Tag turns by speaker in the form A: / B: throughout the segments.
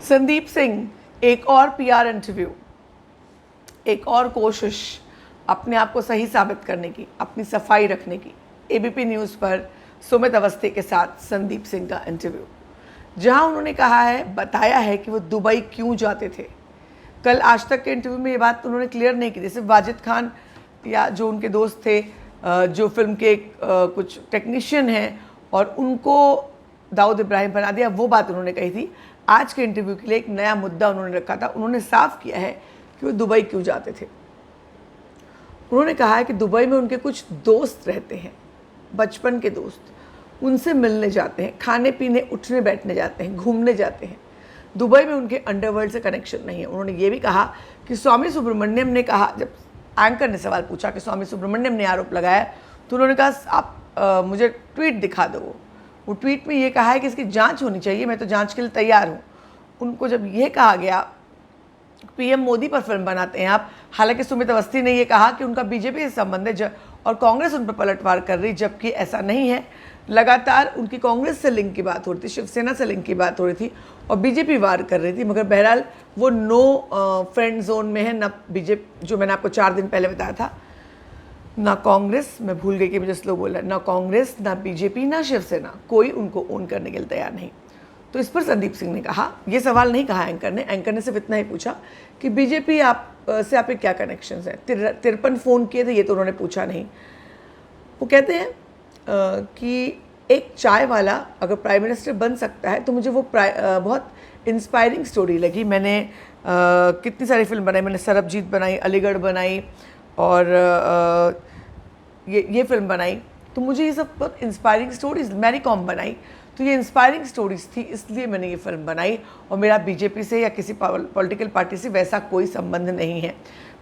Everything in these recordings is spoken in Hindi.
A: संदीप सिंह, एक और पीआर इंटरव्यू, एक और कोशिश अपने आप को सही साबित करने की, अपनी सफाई रखने की। एबीपी न्यूज़ पर सुमित अवस्थी के साथ संदीप सिंह का इंटरव्यू, जहां उन्होंने कहा है, बताया है कि वो दुबई क्यों जाते थे। कल आज तक के इंटरव्यू में ये बात उन्होंने क्लियर नहीं की। जैसे वाजिद खान या जो उनके दोस्त थे, जो फिल्म के कुछ टेक्नीशियन हैं और उनको दाऊद इब्राहिम बना दिया, वो बात उन्होंने कही थी। आज के इंटरव्यू के लिए एक नया मुद्दा उन्होंने रखा था। उन्होंने साफ किया है कि वो दुबई क्यों जाते थे। उन्होंने कहा है कि दुबई में उनके कुछ दोस्त रहते हैं, बचपन के दोस्त, उनसे मिलने जाते हैं, खाने पीने उठने बैठने जाते हैं, घूमने जाते हैं। दुबई में उनके अंडरवर्ल्ड से कनेक्शन नहीं है। उन्होंने ये भी कहा कि स्वामी सुब्रमण्यम ने कहा, जब एंकर ने सवाल पूछा कि स्वामी सुब्रमण्यम ने आरोप लगाया, तो उन्होंने कहा आप मुझे ट्वीट दिखा दो। वो ट्वीट में ये कहा है कि इसकी जांच होनी चाहिए, मैं तो जांच के लिए तैयार हूँ। उनको जब ये कहा गया पीएम मोदी पर फिल्म बनाते हैं आप, हालांकि सुमित अवस्थी ने ये कहा कि उनका बीजेपी से संबंध है और कांग्रेस उन पर पलटवार कर रही, जबकि ऐसा नहीं है। लगातार उनकी कांग्रेस से लिंक की बात हो रही थी, शिवसेना से लिंक की बात हो रही थी और बीजेपी वार कर रही थी। मगर बहरहाल वो नो फ्रेंड जोन में है, ना बीजेपी, जो मैंने आपको 4 दिन पहले बताया था, ना कांग्रेस, मैं भूल गई कि मुझे स्लो बोला, ना कांग्रेस, ना बीजेपी, ना शिवसेना, कोई उनको ओन करने के लिए तैयार नहीं। तो इस पर संदीप सिंह ने कहा, ये सवाल नहीं कहा एंकर ने सिर्फ इतना ही पूछा कि बीजेपी से आपके क्या कनेक्शंस हैं। 53 फ़ोन किए थे, ये तो उन्होंने पूछा नहीं। वो कहते हैं कि एक चाय वाला अगर प्राइम मिनिस्टर बन सकता है तो मुझे वो बहुत इंस्पायरिंग स्टोरी लगी। मैंने कितनी सारी फिल्म बनाई, मैंने सरबजीत बनाई, अलीगढ़ बनाई और ये फिल्म बनाई, तो मुझे ये सब बहुत इंस्पायरिंग स्टोरीज, मैरी कॉम बनाई, तो ये इंस्पायरिंग स्टोरीज थी, इसलिए मैंने ये फिल्म बनाई। और मेरा बीजेपी से या किसी पॉलिटिकल पार्टी से वैसा कोई संबंध नहीं है।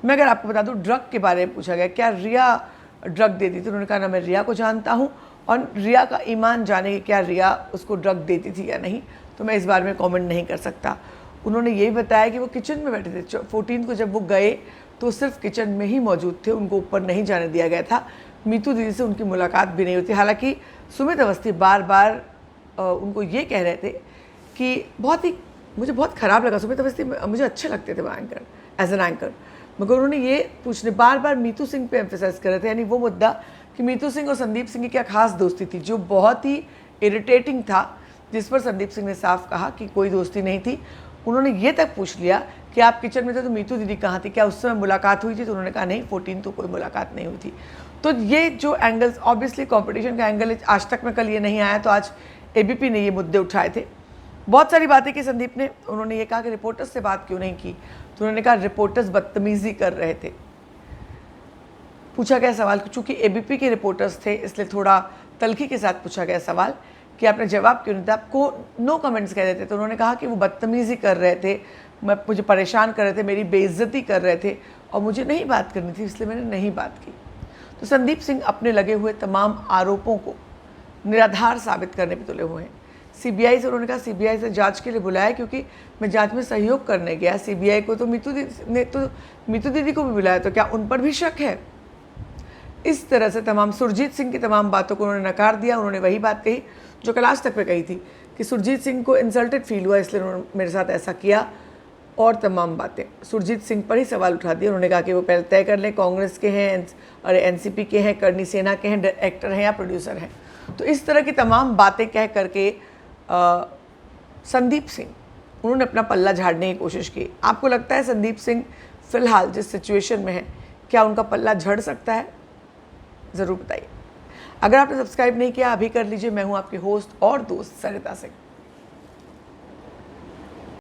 A: मैं अगर आपको बता दूं, ड्रग के बारे में पूछा गया, क्या रिया ड्रग देती थी? उन्होंने कहा ना, मैं रिया को जानता हूँ और रिया का ईमान जाने कि क्या रिया उसको ड्रग देती थी या नहीं, तो मैं इस बारे में कमेंट नहीं कर सकता। उन्होंने यही बताया कि वो किचन में बैठे थे 14 को, जब वो गए तो सिर्फ किचन में ही मौजूद थे, उनको ऊपर नहीं जाने दिया गया था। मीतू दीदी से उनकी मुलाकात भी नहीं होती। हालांकि सुमित अवस्थी बार बार उनको ये कह रहे थे कि मुझे बहुत ख़राब लगा, सुमित अवस्थी मुझे अच्छे लगते थे वो एंकर, एज एन एंकर, मगर उन्होंने ये पूछने बार बार मीतू सिंह पे एम्फेसाइज कर रहे थे, यानी वो मुद्दा कि मीतू सिंह और संदीप सिंह की क्या खास दोस्ती थी, जो बहुत ही इरिटेटिंग था, जिस पर संदीप सिंह ने साफ कहा कि कोई दोस्ती नहीं थी। उन्होंने ये तक पूछ लिया कि आप किचन में थे तो मीतू दीदी कहाँ थी, क्या उस समय मुलाकात हुई थी? तो उन्होंने कहा नहीं, 14 तो कोई मुलाकात नहीं हुई थी। तो ये जो एंगल्स, ऑब्वियसली कंपटीशन का एंगल आज तक में कल ये नहीं आया, तो आज एबीपी ने ये मुद्दे उठाए थे। बहुत सारी बातें की संदीप ने। उन्होंने ये कहा कि रिपोर्टर्स से बात क्यों नहीं की, तो उन्होंने कहा रिपोर्टर्स बदतमीजी कर रहे थे। पूछा गया सवाल, चूंकि एबीपी के रिपोर्टर्स थे इसलिए थोड़ा तल्खी के साथ पूछा गया सवाल कि आपने जवाब क्यों नहीं दिया, आपको नो कमेंट्स कह देते। तो उन्होंने कहा कि वो बदतमीजी कर रहे थे, मुझे परेशान कर रहे थे, मेरी बेइज्जती कर रहे थे और मुझे नहीं बात करनी थी, इसलिए मैंने नहीं बात की। तो संदीप सिंह अपने लगे हुए तमाम आरोपों को निराधार साबित करने पर तुले हुए हैं। सीबीआई से उन्होंने कहा सीबीआई से जांच के लिए बुलाया, क्योंकि मैं जांच में सहयोग करने गया। सीबीआई को तो मीतू दीदी को भी बुलाया, तो क्या उन पर भी शक है? इस तरह से तमाम सुरजीत सिंह की तमाम बातों को उन्होंने नकार दिया। उन्होंने वही बात कही जो कल आज तक पे कही थी कि सुरजीत सिंह को इंसल्टेड फील हुआ, इसलिए उन्होंने मेरे साथ ऐसा किया, और तमाम बातें सुरजीत सिंह पर ही सवाल उठा दिए। उन्होंने कहा कि वो पहले तय कर लें, कांग्रेस के हैं और एनसीपी के हैं, करनी सेना के हैं, एक्टर हैं या प्रोड्यूसर हैं। तो इस तरह की तमाम बातें कह करके संदीप सिंह, उन्होंने अपना पल्ला झाड़ने की कोशिश की। आपको लगता है संदीप सिंह फिलहाल जिस सिचुएशन में है, क्या उनका पल्ला झड़ सकता है? ज़रूर बताइए। अगर आपने सब्सक्राइब नहीं किया, अभी कर लीजिए। मैं हूँ आपके होस्ट और दोस्त सरिता सिंह।